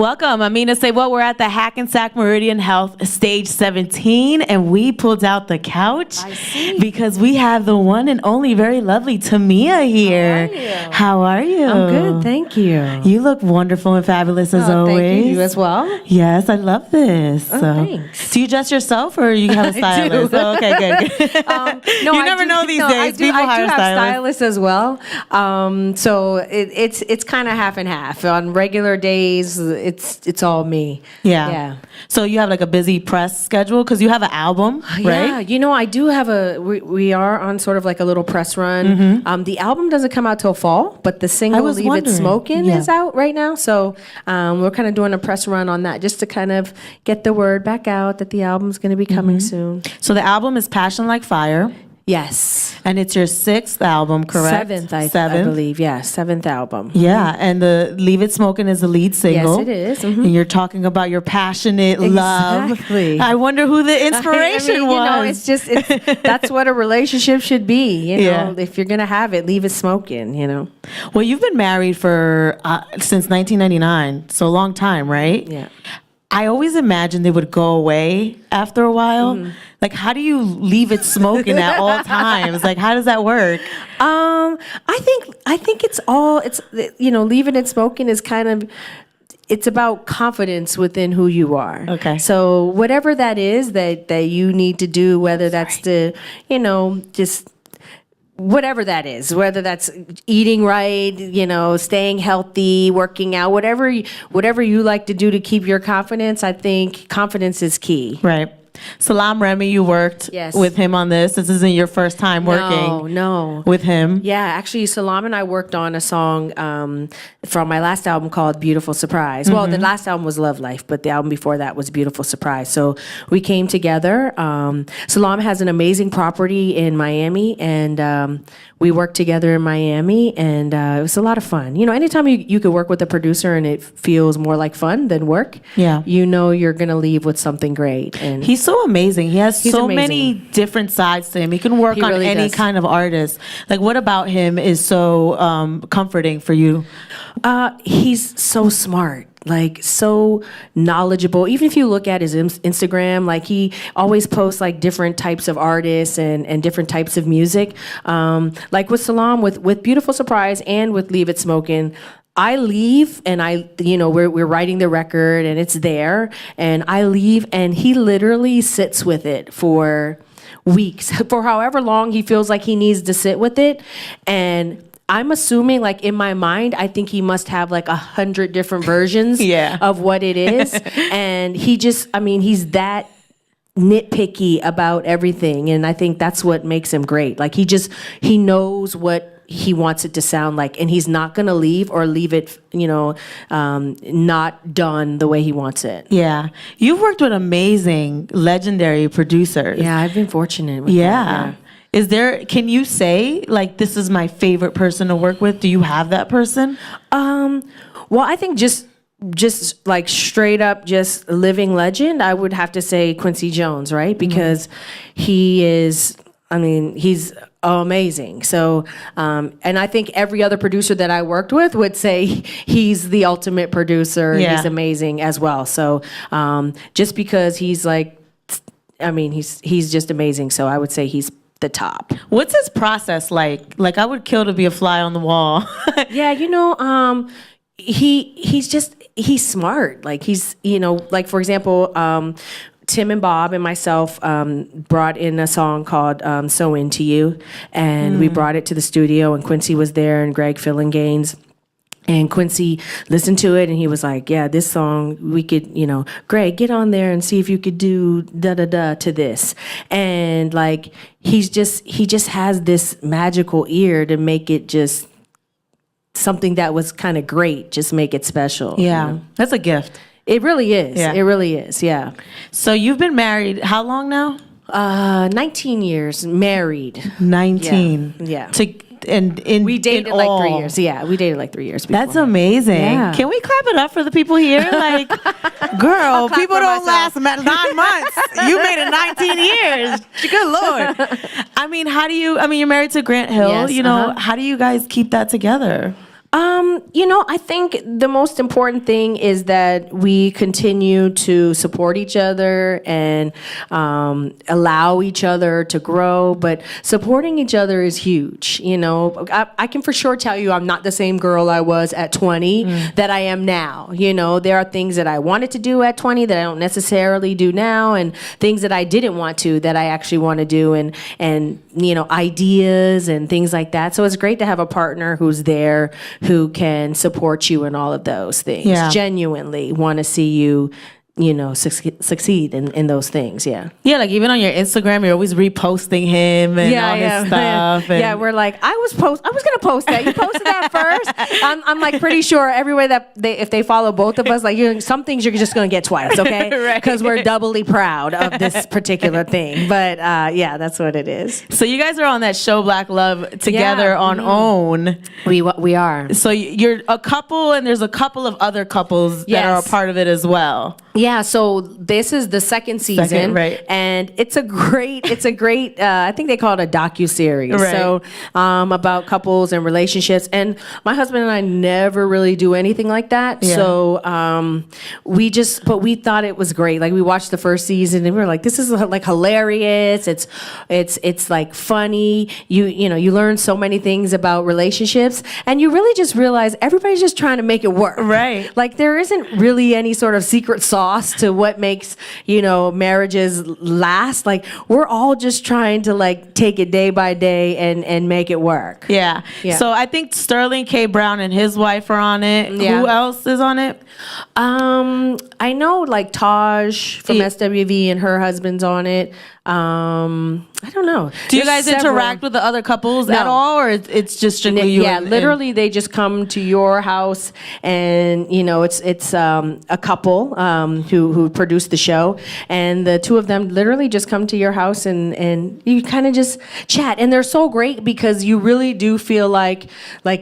Welcome. I'm Mina SayWhat. We're at the Hackensack Meridian Health Stage 17, and we pulled out the couch because we have the one and only very lovely Tamia here. How are you? I'm good, thank you. You look wonderful and fabulous as always. Thank you. You as well? Yes, I love this. Thanks. Do you dress yourself or you have a stylist? Oh, okay, good. No, you never know these days. People hire I do have stylists. stylists as well. So it's kind of half and half. On regular days, it's all me. Yeah. So you have like a busy press schedule because you have an album, right? Yeah, I do have we are on sort of like a little press run. The album doesn't come out till fall, but the single Leave It Smokin is out right now. So we're kind of doing a press run on that just to kind of get the word back out that the album's going to be coming soon. So the album is Passion Like Fire. Yes. And it's your 6th album, correct? Seventh, I believe. Yeah, 7th album. Yeah, and the Leave It Smokin is the lead single. Yes, it is. And you're talking about your passionate love. Exactly. I wonder who the inspiration was. It's that's what a relationship should be. If you're gonna have it, leave it smoking. Well, you've been married for since 1999, so a long time, right? Yeah. I always imagined they would go away after a while. Like, how do you leave it smoking at all times? Like, how does that work? I think it's leaving it smoking is kind of, it's about confidence within who you are. Okay. So whatever that is that you need to do, whether that's to, just whatever that is, whether that's eating right, staying healthy, working out, whatever you like to do to keep your confidence, I think confidence is key. Right. Salam Remy, you worked with him on this. This isn't your first time working with him. Yeah, actually, Salam and I worked on a song from my last album called Beautiful Surprise. Well, the last album was Love Life, but the album before that was Beautiful Surprise. So we came together. Salam has an amazing property in Miami, and we worked together in Miami, and it was a lot of fun. Anytime you could work with a producer and it feels more like fun than work, you're going to leave with something great. And he's so amazing. He has so many different sides to him. He can work on any kind of artist. Like, what about him is so comforting for you? He's so smart. Like, so knowledgeable. Even if you look at his Instagram, like, he always posts like different types of artists and different types of music. Like with Salam, with Beautiful Surprise and with Leave It Smokin', I leave and we're writing the record and it's there, and I leave and he literally sits with it for weeks, for however long he feels like he needs to sit with it. And I'm assuming, like, in my mind, I think he must have like 100 different versions of what it is. And he's that nitpicky about everything. And I think that's what makes him great. Like, he knows what he wants it to sound like, and he's not going to leave it, not done the way he wants it. Yeah. You've worked with amazing, legendary producers. Yeah, I've been fortunate with that. Can you say, like, this is my favorite person to work with? Do you have that person? Well, I think just like straight up, just living legend, I would have to say Quincy Jones, right? Because he's amazing. So, and I think every other producer that I worked with would say he's the ultimate producer. Yeah. He's amazing as well. So, just because he's he's just amazing. So I would say he's the top. What's his process like? Like, I would kill to be a fly on the wall. Yeah, he's smart. Like, he's, like, for example, Tim and Bob and myself brought in a song called So Into You, and we brought it to the studio, and Quincy was there, and Greg Fillinganes. And Quincy listened to it and he was like, yeah, this song, we could, Greg, get on there and see if you could do da-da-da to this. And like, he just has this magical ear to make it just something that was kind of great, just make it special. Yeah, that's a gift. It really is. Yeah. It really is, yeah. So you've been married how long now? 19 years, married. 19. Yeah. We dated like 3 years. Yeah, we dated like 3 years before. That's amazing. Yeah. Can we clap it up for the people here? Like, girl, people don't last 9 months. You made it 19 years. Good Lord. You're married to Grant Hill. Yes, how do you guys keep that together? I think the most important thing is that we continue to support each other and allow each other to grow. But supporting each other is huge. I can for sure tell you I'm not the same girl I was at 20 that I am now. There are things that I wanted to do at 20 that I don't necessarily do now, and things that I didn't want to that I actually want to do, and ideas and things like that. So it's great to have a partner who's there, who can support you in all of those things. Genuinely want to see you succeed in those things. Yeah, like even on your Instagram, you're always reposting him and all his stuff. And we're like, I was gonna post that. You posted that first. I'm like pretty sure everywhere that if they follow both of us, like some things you're just gonna get twice, okay? Because we're doubly proud of this particular thing. But that's what it is. So you guys are on that show Black Love together on OWN. We are. So you're a couple, and there's a couple of other couples that are a part of it as well. Yeah, so this is the second season, right? And it's a great. I think they call it a docuseries. Right. So about couples and relationships. And my husband and I never really do anything like that. Yeah. So we thought it was great. Like we watched the first season and we were like, this is like hilarious. It's like funny. You learn so many things about relationships, and you really just realize everybody's just trying to make it work. Right. Like there isn't really any sort of secret sauce to what makes marriages last. Like we're all just trying to like take it day by day and make it work. Yeah. So I think Sterling K. Brown and his wife are on it. Who else is on it? I know like Taj from SWV and her husband's on it. I don't know. Do you guys interact with the other couples at all, or it's just strictly you? Yeah, literally they just come to your house, and it's a couple who produced the show, and the two of them literally just come to your house and you kind of just chat, and they're so great because you really do feel like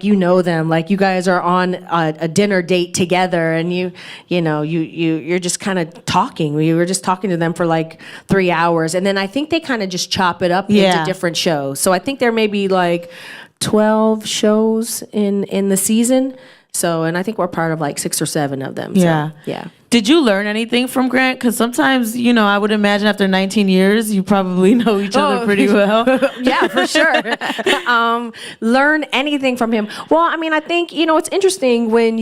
you know them, like you guys are on a dinner date together, and you're just kind of talking. We were just talking to them for like 3 hours, and then I think they kind of just chop it up into different shows. So I think there may be like 12 shows in the season. So, and I think we're part of like 6 or 7 of them. Yeah. So, yeah. Did you learn anything from Grant? Because sometimes, I would imagine after 19 years, you probably know each other pretty well. Yeah, for sure. Learn anything from him. Well, I mean, I think, it's interesting when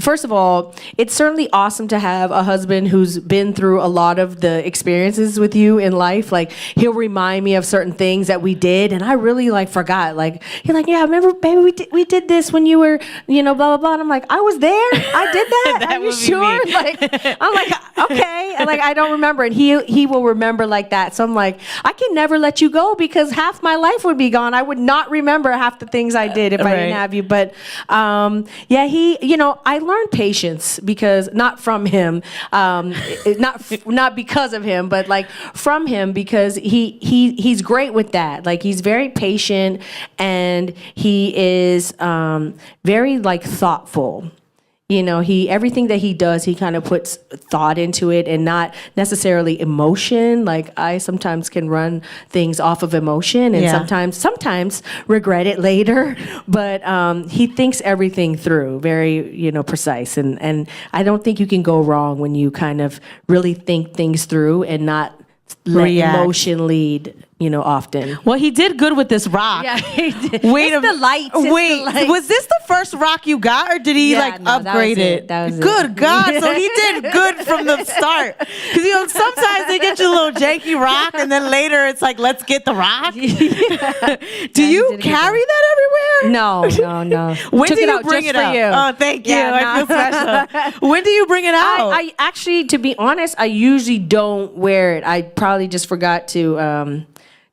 first of all, it's certainly awesome to have a husband who's been through a lot of the experiences with you in life. Like, he'll remind me of certain things that we did, and I really forgot. Like, he's like, yeah, remember, baby, we did this when you were, blah, blah, blah. And I'm like, I was there. I did that. Are you sure? I'm like, okay. And I don't remember. And he will remember like that. So I'm like, I can never let you go because half my life would be gone. I would not remember half the things I did if I didn't have you. But I learned patience because not from him, not because of him, but from him, because he's great with that. Like, he's very patient, and he is very thoughtful. Everything that he does, he kind of puts thought into it and not necessarily emotion. Like, I sometimes can run things off of emotion and sometimes regret it later. But he thinks everything through, very, precise. And I don't think you can go wrong when you kind of really think things through and not let emotion lead. Often. Well, he did good with this rock. Yeah, he did. Wait, the lights. Was this the first rock you got, or did he upgrade it? That was good it. God! So he did good from the start. Because sometimes they get you a little janky rock, and then later it's like, let's get the rock. Yeah. Do you carry that everywhere? No. When do you bring it out? Oh, thank you. I feel special. When do you bring it out? I actually, to be honest, I usually don't wear it. I probably just forgot to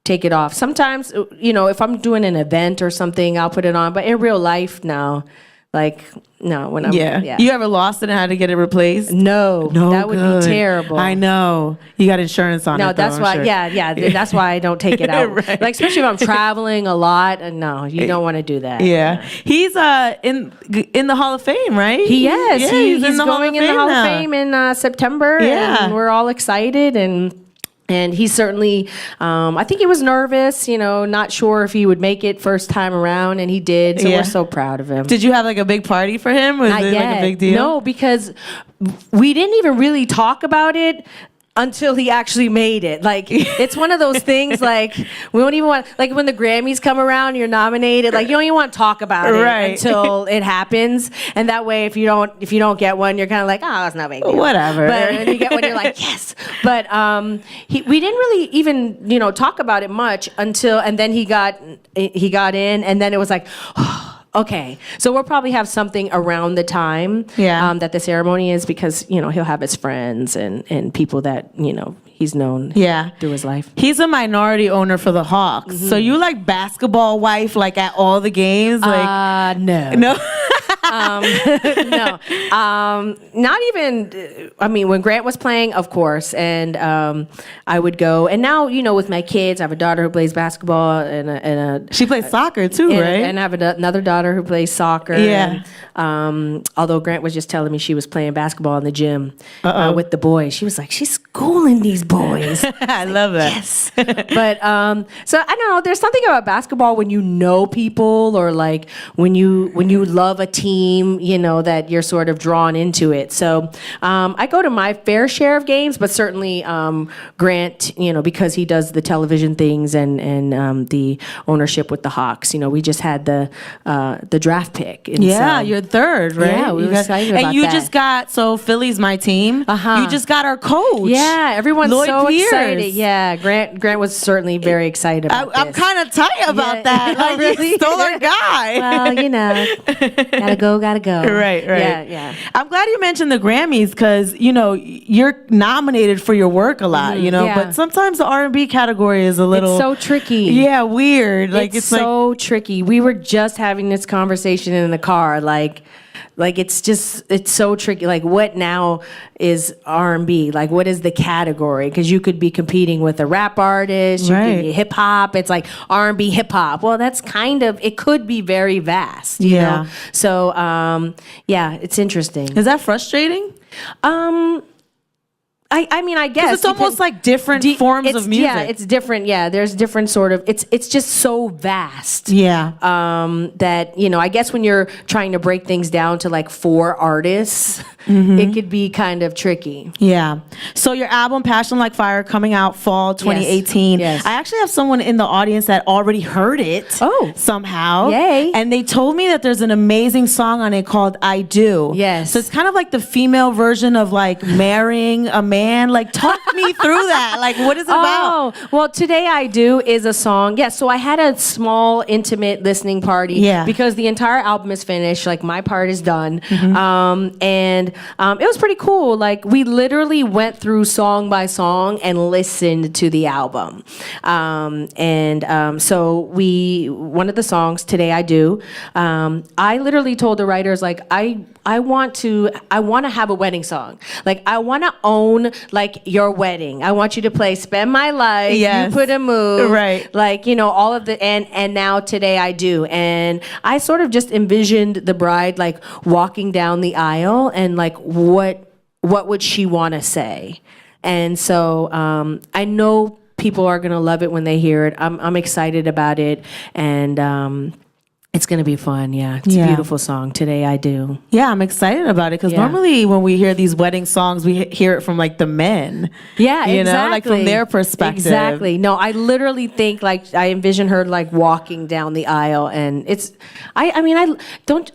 take it off. Sometimes, if I'm doing an event or something, I'll put it on. But in real life, no. No. When I'm You ever lost it and had to get it replaced? No, that would be terrible. I know. You got insurance on it. No, that's why. Sure. Yeah. That's why I don't take it out. Right. Especially if I'm traveling a lot. No, you don't want to do that. Yeah. He's in the Hall of Fame, right? He is. Yeah, he's going in the Hall of Fame in September. Yeah. And we're all excited, and And he certainly, I think he was nervous, not sure if he would make it first time around, and he did. So we're so proud of him. Did you have like a big party for him? Was Not it yet. like a big deal? No, because we didn't even really talk about it until he actually made it. Like, it's one of those things, like, we don't even want, like, when the Grammys come around, you're nominated, like, you don't even want to talk about it until it happens. And that way, if you don't get one, you're kind of like, oh, that's not a big deal. Whatever. But when you get one, you're like, yes. But we didn't really even, talk about it much until, and then he got in, and then it was like, oh, okay, so we'll probably have something around the time that the ceremony is, because he'll have his friends and people that he's known through his life. He's a minority owner for the Hawks. So you like basketball wife like at all the games? Like no. No. Not even, I mean, when Grant was playing, of course, and I would go. And now, with my kids, I have a daughter who plays basketball and she plays soccer too, right? And I have another daughter who plays soccer. Yeah. And, although Grant was just telling me she was playing basketball in the gym with the boys. She was like, she's schooling these boys. I love that. Yes. But, so I don't know, there's something about basketball when you know people, or like when you love a team, that you're sort of drawn into it. So I go to my fair share of games, but certainly Grant, because he does the television things and the ownership with the Hawks. We just had the draft pick. And you're third, right? Yeah, we were excited about that. And you just got, so Philly's my team. You just got our coach. Yeah, everyone's Lloyd so Pierce. excited. Yeah, Grant was certainly very excited about I'm this. kind of tight about that. Like, really? you stole our guy. Well, gotta go. Right. Yeah. I'm glad you mentioned the Grammys, because you're nominated for your work a lot, but sometimes the R&B category is a little, it's so tricky. Yeah, weird. Like it's so tricky. We were just having this conversation in the car, like it's so tricky. Like, what now is R&B? Like, what is the category? Because you could be competing with a rap artist, you could be hip hop. It's like R&B hip hop. Well, that's it could be very vast. You know? So it's interesting. Is that frustrating? I mean, I guess it's almost like different forms of music. Yeah, it's different. Yeah, there's different sort of. It's just so vast. Yeah. That I guess when you're trying to break things down to like 4 artists, it could be kind of tricky. Yeah. So your album Passion Like Fire coming out fall 2018. Yes. I actually have someone in the audience that already heard it. Oh. Somehow. Yay. And they told me that there's an amazing song on it called I Do. Yes. So it's kind of like the female version of like marrying a man. Like, talk me through that. Like, what is it about? Oh, well, Today I Do is a song. Yes, so I had a small, intimate listening party. Yeah. Because the entire album is finished. Like, my part is done. And it was pretty cool. Like, we literally went through song by song and listened to the album. So one of the songs, Today I Do, I literally told the writers, like, I want to have a wedding song. Like, I want to own like your wedding. I want you to play Spend My Life. Yes. You Put a Move. Right. Like, all of the and now Today I Do. And I sort of just envisioned the bride like walking down the aisle and like what would she want to say? And so I know people are gonna love it when they hear it. I'm excited about it, and it's going to be fun, yeah. It's a beautiful song, Today I Do. Yeah, I'm excited about it, because normally when we hear these wedding songs, we hear it from like the men. Yeah, exactly. Like from their perspective. Exactly. No, I literally think like I envision her like walking down the aisle, and I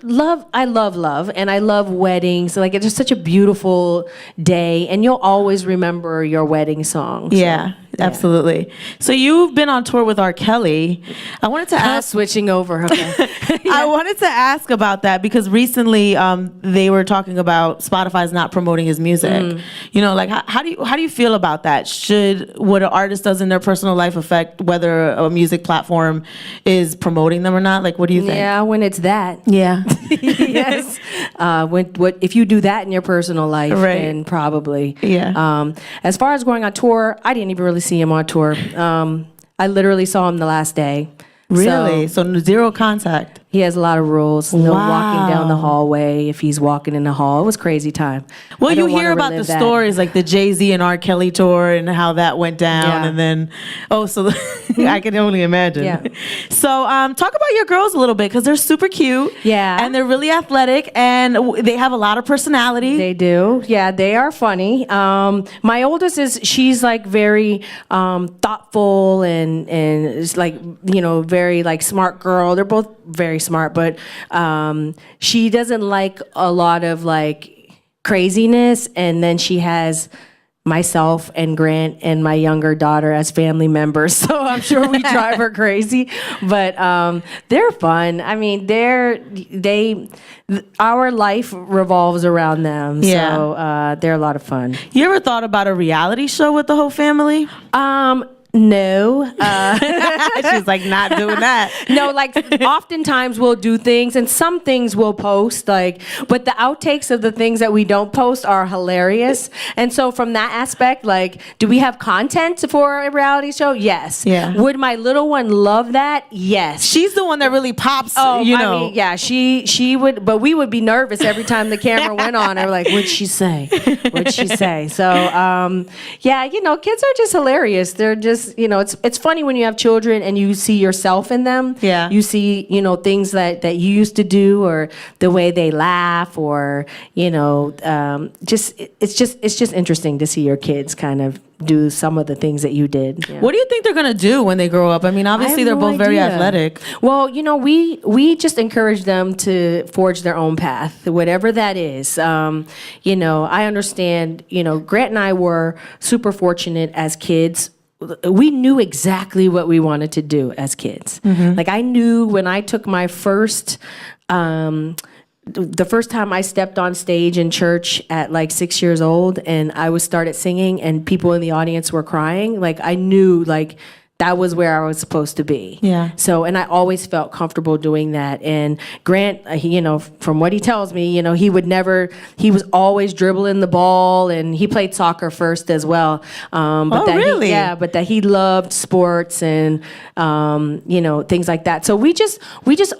love love, and I love weddings. So, like, it's just such a beautiful day, and you'll always remember your wedding song. So. Yeah. Absolutely. So you've been on tour with R. Kelly. I wanted to ask. Switching over. Okay. I wanted to ask about that, because recently they were talking about Spotify's not promoting his music. Like how do you feel about that? Should what an artist does in their personal life affect whether a music platform is promoting them or not? Like, what do you think? Yeah, when it's that. Yeah. Yes. If you do that in your personal life, then probably. Yeah. As far as going on tour, I didn't even really see him on tour. I literally saw him the last day. Really? So zero contact? He has a lot of rules. No walking down the hallway if he's walking in the hall. It was crazy time. Well, you hear about the stories like the Jay-Z and R. Kelly tour and how that went down. And then, I can only imagine. Yeah. So talk about your girls a little bit because they're super cute. Yeah. And they're really athletic and they have a lot of personality. They do. Yeah, they are funny. My oldest she's like very thoughtful and is like, very like smart girl. They're both very smart, but she doesn't like a lot of like craziness. And then she has myself and Grant and my younger daughter as family members, so I'm sure we drive her crazy. But they're fun. I mean, our life revolves around them. Yeah. So they're a lot of fun. You ever thought about a reality show with the whole family? No. She's like, not doing that. No, like oftentimes we'll do things and some things we'll post, but the outtakes of the things that we don't post are hilarious. And so from that aspect, like, do we have content for a reality show? Yes. Yeah. Would my little one love that? Yes. She's the one that really pops, I mean, yeah, she would, but we would be nervous every time the camera went on. We're like, what'd she say? What'd she say? So, yeah, kids are just hilarious. They're just, it's funny when you have children and you see yourself in them. Yeah. You see, things that you used to do or the way they laugh or, it's just interesting to see your kids kind of do some of the things that you did. Yeah. What do you think they're going to do when they grow up? I mean, obviously they're both very athletic. Well, we just encourage them to forge their own path, whatever that is. I understand, Grant and I were super fortunate as kids. We knew exactly what we wanted to do as kids. Mm-hmm. Like I knew when I took my first, the first time I stepped on stage in church at like 6 years old and I started singing and people in the audience were crying, like I knew like that was where I was supposed to be. Yeah. So, and I always felt comfortable doing that. And Grant, from what he tells me, he was always dribbling the ball and he played soccer first as well. Really? But that he loved sports and, things like that. So we just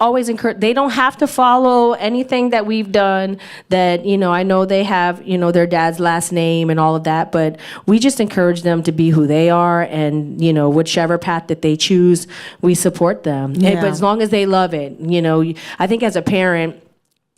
always encourage, they don't have to follow anything that we've done that, I know they have, their dad's last name and all of that, but we just encourage them to be who they are and, whichever path that they choose, we support them. Yeah. But as long as they love it, I think as a parent,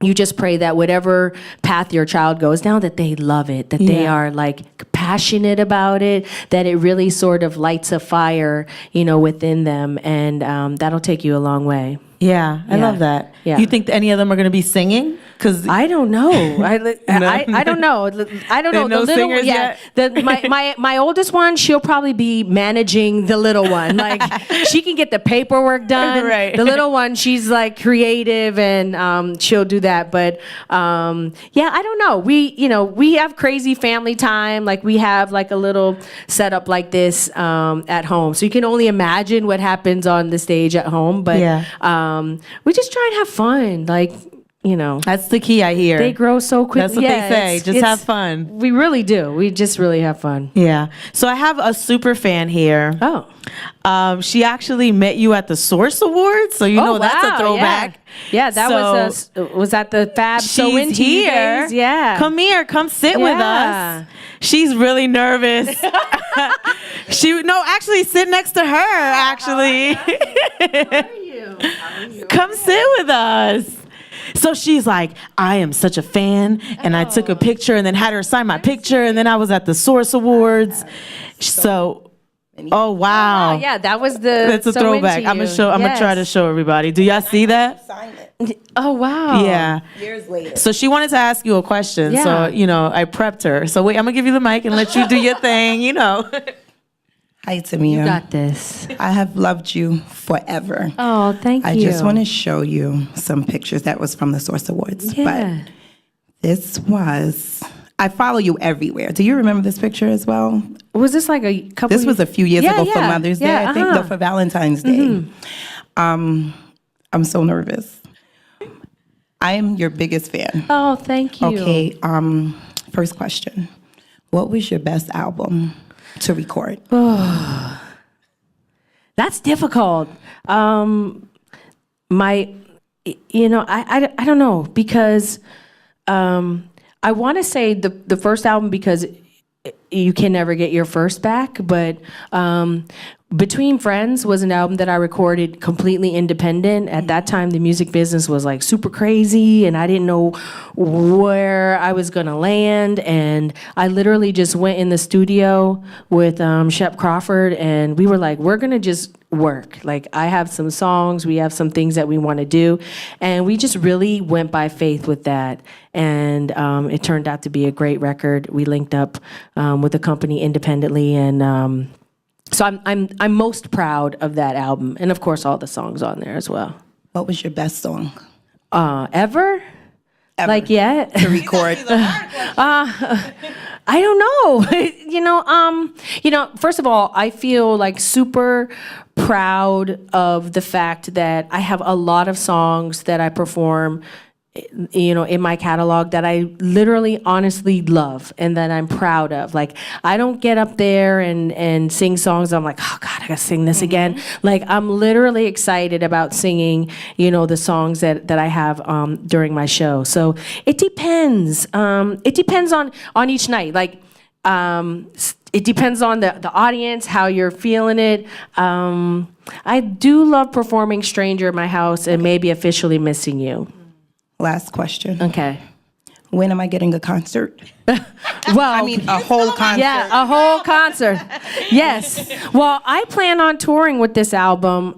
you just pray that whatever path your child goes down, that they love it, that they are like passionate about it, that it really sort of lights a fire, within them. And that'll take you a long way. Yeah, I love that. Yeah. You think any of them are going to be singing? Because I don't know. I don't know. I don't know. No The little singers yet? My oldest one, she'll probably be managing the little one. Like she can get the paperwork done. Right. The little one, she's like creative and she'll do that. But I don't know. We have crazy family time. Like we have like a little setup like this at home. So you can only imagine what happens on the stage at home. But we just try and have fun. Like, that's the key, I hear. they grow so quickly. That's what they say. Just have fun. We really do. We just really have fun. Yeah. So I have a super fan here. Oh. She actually met you at the Source Awards, so that's a throwback. Yeah, that was at the Fab So She's Into here. days. Yeah. Come here, come sit with us. She's really nervous. Actually sit next to her, actually. How are you? Come sit with us. So she's like, I am such a fan, and I took a picture and then had her sign my picture, and then I was at the Source Awards. So, oh wow. Oh, yeah, that was that's a throwback. I'm gonna try to show everybody. Do y'all see that? Sign it. Oh wow. Yeah. Years later. So she wanted to ask you a question. Yeah. So, I prepped her. So wait, I'm gonna give you the mic and let you do your thing, Hi, Tamia. You got this. I have loved you forever. Oh, thank you. I just want to show you some pictures. That was from the Source Awards. Yeah. But this was, I follow you everywhere. Do you remember this picture as well? Was this like a couple This was a few years ago for Mother's Day, I think, no, for Valentine's Day. I'm so nervous. I am your biggest fan. Oh, thank you. Okay, first question. What was your best album to record? That's difficult. you know, I don't know, because I want to say the first album, because you can never get your first back, but Between Friends was an album that I recorded completely independent. At that time, the music business was like super crazy, and I didn't know where I was gonna land. And I literally just went in the studio with Shep Crawford, and we were like, we're gonna just work. Like, I have some songs, we have some things that we want to do, and we just really went by faith with that. And it turned out to be a great record. We linked up with the company independently, and so I'm most proud of that album, and of course all the songs on there as well. What was your best song? Ever? Like yet? To record. I don't know. You know, first of all, I feel like super proud of the fact that I have a lot of songs that I perform, you know, in my catalog that I literally honestly love and that I'm proud of. Like, I don't get up there and sing songs I'm like, oh God, I gotta sing this again. Like, I'm literally excited about singing, you know, the songs that I have during my show. So it depends. It depends on each night. Like, it depends on the audience, how you're feeling it. I do love performing Stranger in My House and maybe Officially Missing You. Last question. Okay. When am I getting a concert? Well, I mean, a whole concert. Yeah, a whole concert. Yes. Well, I plan on touring with this album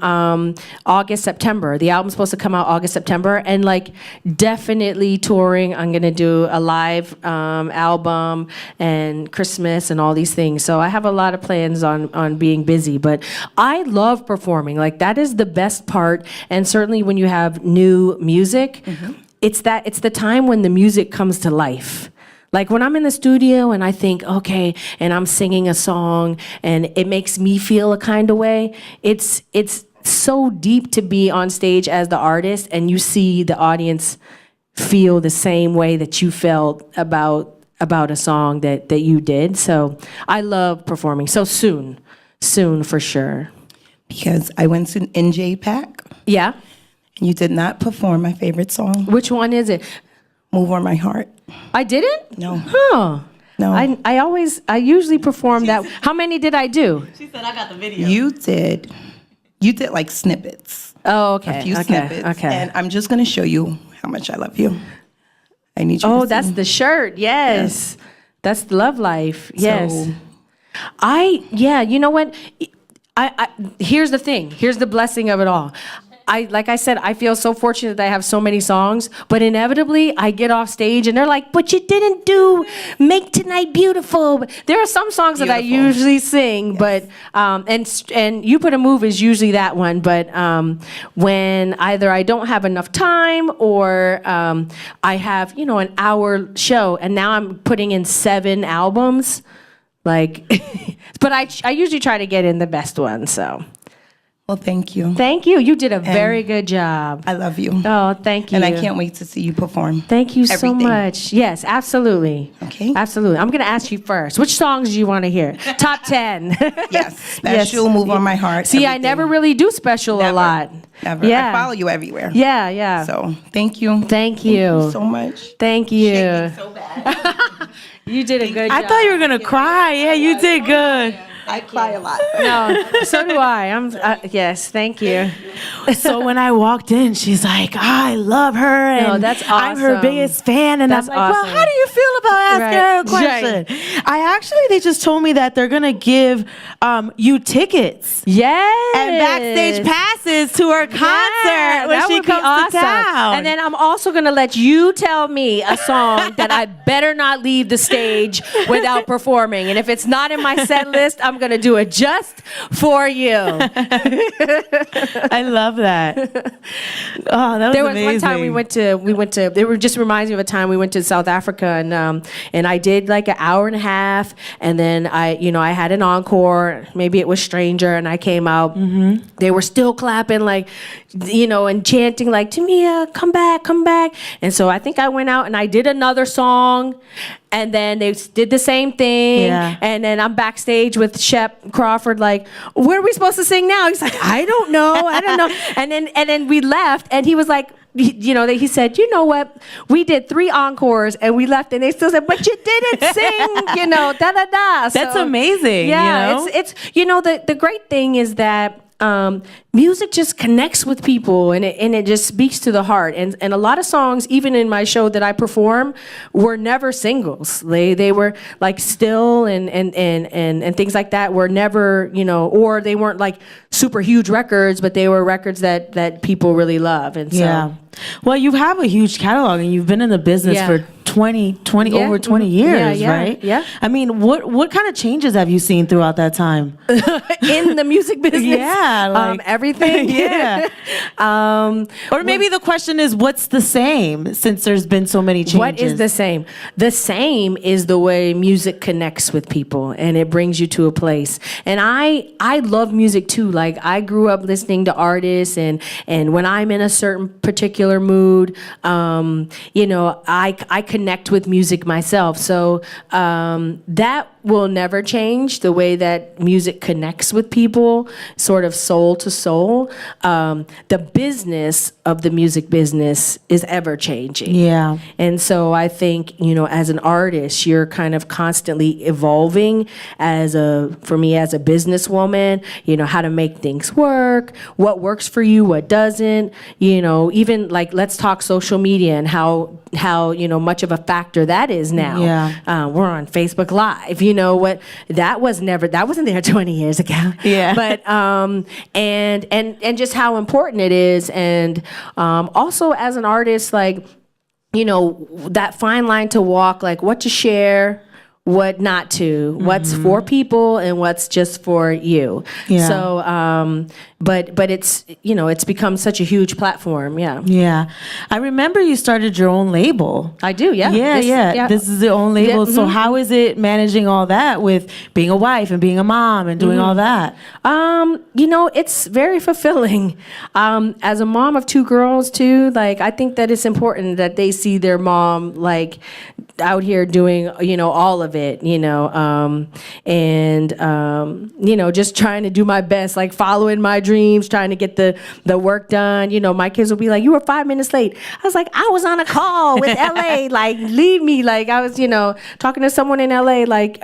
August, September. The album's supposed to come out August, September, and like definitely touring. I'm gonna do a live album and Christmas and all these things. So I have a lot of plans on being busy, but I love performing. Like, that is the best part. And certainly when you have new music, it's the time when the music comes to life. Like, when I'm in the studio and I think, okay, and I'm singing a song and it makes me feel a kind of way, it's so deep to be on stage as the artist and you see the audience feel the same way that you felt about a song that you did. So I love performing. So soon for sure. Because I went to NJ-PAC. Yeah. And you did not perform my favorite song. Which one is it? Move On My Heart. I didn't? No. Huh. No. I usually perform that. How many did I do? She said, I got the video. You did like snippets. Oh, okay. A few snippets. Okay. And I'm just going to show you how much I love you. I need you to Oh, sing. that's the shirt. Yes. That's the Love Life. Yes. So- You know what? Here's the thing. Here's the blessing of it all. Like I said, I feel so fortunate that I have so many songs, but inevitably I get off stage and they're like, but you didn't do Make Tonight Beautiful. But there are some songs that I usually sing, but, and You Put a Move is usually that one, but when either I don't have enough time or I have, you know, an hour show and now I'm putting in 7 albums, like, but I usually try to get in the best one, so. Well, thank you. Thank you. You did a very good job. I love you. Oh, thank you. And I can't wait to see you perform. Thank you so everything. much. Yes, absolutely. Okay. Absolutely. I'm going to ask you first. Which songs do you want to hear? Top 10. Yes. Special, Move On My Heart. See, I everything. never really do special Never. a lot. Never. Yeah. I follow you everywhere. Yeah. So thank you. Thank you. So much. Thank you. Shaking so bad. You did a good job. I thought you were going to cry. Yeah, you did good. I cry a lot. No, so do I. Yes, thank you. So when I walked in, she's like, I love her. And No, that's I'm her awesome. biggest fan. And That's I'm like, awesome. well, how do you feel about asking her a Right. question? They just told me that they're going to give you tickets Yes. and backstage passes to her concert when that she would be comes awesome. to town. And then I'm also gonna let you tell me a song that I better not leave the stage without performing. And if it's not in my set list, I'm gonna do it just for you. I love that. Oh, that was There was amazing. one time we went to. It just reminds me of a time we went to South Africa and I did like an hour and a half, and then I had an encore. Maybe it was Stranger, and I came out. Mm-hmm. They were still clapping like, and chanting like, Tamia, come back, come back. And so I think I went out and I did another song. And then they did the same thing. Yeah. And then I'm backstage with Shep Crawford, like, where are we supposed to sing now? He's like, I don't know. And then we left, and he was like, he said, you know what? We did 3 encores and we left, and they still said, but you didn't sing, da da da. That's amazing. Yeah, it's the great thing is that music just connects with people, and it just speaks to the heart. And a lot of songs, even in my show that I perform, were never singles. They were like Still and things like that were never, or they weren't like super huge records, but they were records that people really love. And so, yeah. Well, you have a huge catalog, and you've been in the business for 20 over 20 years, right? Yeah. I mean, what kind of changes have you seen throughout that time? In the music business? Yeah, everything. Yeah. Or maybe the question is, what's the same, since there's been so many changes? What is the same? The same is the way music connects with people, and it brings you to a place. And I love music too. Like, I grew up listening to artists, and when I'm in a certain particular mood, I connect with music myself. So that will never change, the way that music connects with people, sort of soul to soul. The business of the music business is ever changing. Yeah. And so I think, as an artist, you're kind of constantly evolving for me as a businesswoman, how to make things work, what works for you, what doesn't, even like, let's talk social media and how much of a factor that is now. Yeah. We're on Facebook Live, what that wasn't there 20 years ago. Yeah. But and just how important it is, and also as an artist, like, that fine line to walk, like what to share, what not to, what's for people and what's just for you. Yeah. So, but it's, it's become such a huge platform. Yeah. Yeah. I remember you started your own label. I do. Yeah. Yeah. This is your own label. Yeah, So how is it managing all that with being a wife and being a mom and doing all that? It's very fulfilling. As a mom of 2 girls too, like, I think that it's important that they see their mom, like, out here doing, all of it, just trying to do my best, like following my dreams, trying to get the work done. My kids will be like, you were 5 minutes late. I was like, I was on a call with LA, like, leave me. Like, I was, talking to someone in LA, like,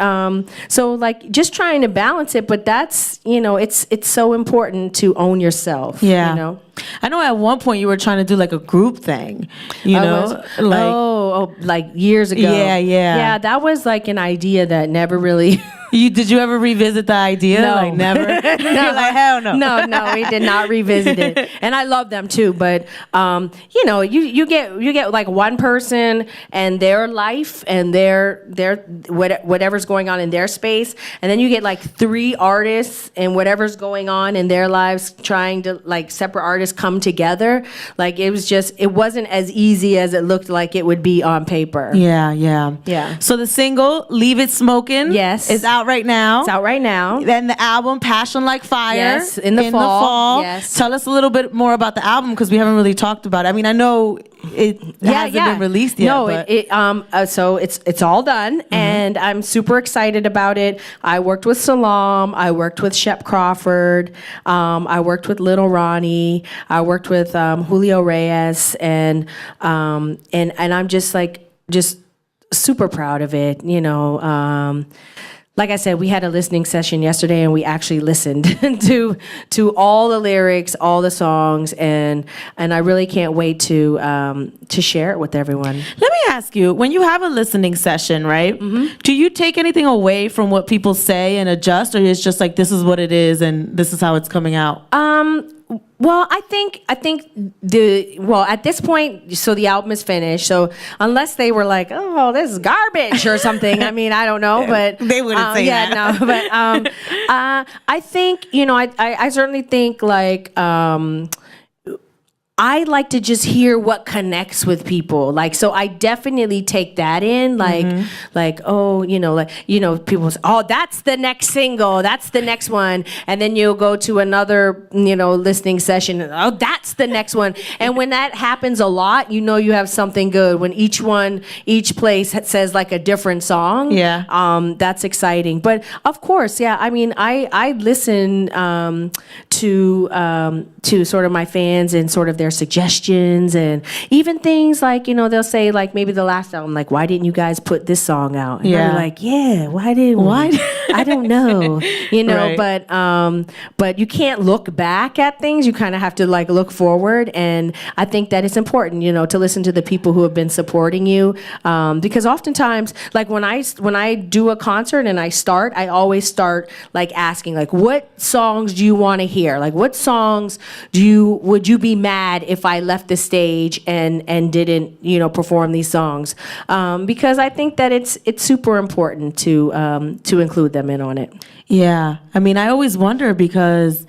so like just trying to balance it. But that's, it's so important to own yourself. Yeah. I know at one point you were trying to do like a group thing, like years ago. Yeah, that was like an idea that never really. Did you ever revisit the idea? No. Like, never? No. You're like, hell no. No, we did not revisit it. And I love them too, but you get like one person and their life and their whatever's going on in their space, and then you get like 3 artists and whatever's going on in their lives, trying to, like, separate artists come together. Like, it wasn't as easy as it looked like it would be on paper. Yeah. So the single "Leave It Smokin" is out right now. It's out right now. Then the album "Passion Like Fire" yes, in the fall. Yes. Tell us a little bit more about the album, because we haven't really talked about it. I mean, I know it hasn't been released yet. No, so it's all done, and I'm super excited about it. I worked with Salam. I worked with Shep Crawford. I worked with Little Ronnie. I worked with Julio Reyes, and I'm just super proud of it. Like I said, we had a listening session yesterday, and we actually listened to all the lyrics, all the songs, and I really can't wait to share it with everyone. Let me ask you, when you have a listening session, right? Do you take anything away from what people say and adjust, or it's just like, this is what it is and this is how it's coming out? Well, I think at this point, so the album is finished. So unless they were like, oh, this is garbage or something, I mean, I don't know, but they wouldn't say that. No, but I think, I certainly think, like, I like to just hear what connects with people. Like, so I definitely take that in, people say, oh, that's the next single, that's the next one. And then you'll go to another, listening session. Oh, that's the next one. And when that happens a lot, you have something good. When each place says like a different song. Yeah. That's exciting. But of course, yeah, I mean, I listen to sort of my fans and sort of their their suggestions, and even things like, they'll say like maybe the last album, like, why didn't you guys put this song out? And I'll be like, yeah, why didn't we? I don't know, right. But you can't look back at things. You kind of have to like look forward. And I think that it's important, to listen to the people who have been supporting you. Because oftentimes, like when I do a concert and I always start like asking, like, what songs do you want to hear? Like, what songs would you be mad if I left the stage and didn't, perform these songs? Because I think that it's super important to include them in on it. Yeah, I mean, I always wonder because,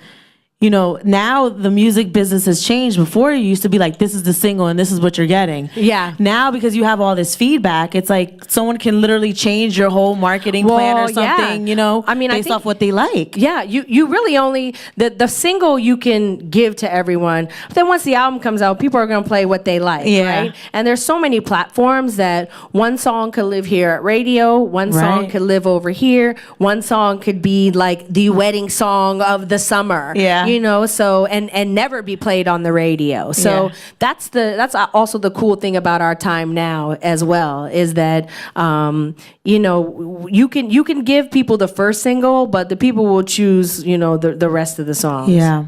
now the music business has changed. Before it used to be like, this is the single and this is what you're getting. Yeah. Now, because you have all this feedback, it's like someone can literally change your whole marketing plan or something, I mean, based off what they like. Yeah, you really only, the single you can give to everyone. But then once the album comes out, people are going to play what they like, right? And there's so many platforms that one song could live here at radio, one song could live over here, one song could be like the wedding song of the summer. Yeah. So and never be played on the radio. So that's also the cool thing about our time now as well, is that you can give people the first single, but the people will choose the rest of the songs. Yeah.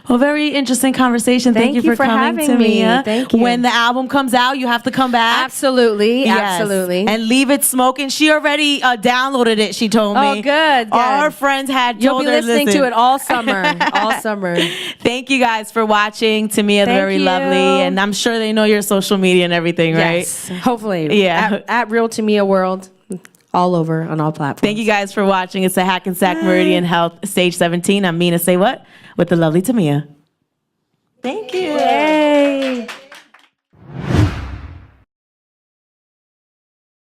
Well, very interesting conversation. Thank you for coming, Tamia. Thank you. When the album comes out, you have to come back. Absolutely. Yes. Absolutely. And leave it smoking. She already downloaded it, she told me. Oh, good. All her friends had You'll told be her listening to it all summer. All summer. Thank you guys for watching. Tamia, very lovely. And I'm sure they know your social media and everything, right? Yes, hopefully. Yeah. At Real Tamia World, all over on all platforms. Thank you guys for watching. It's the Hackensack Meridian Health Stage 17. I'm Mina SayWhat with the lovely Tamia. Thank you. Yay.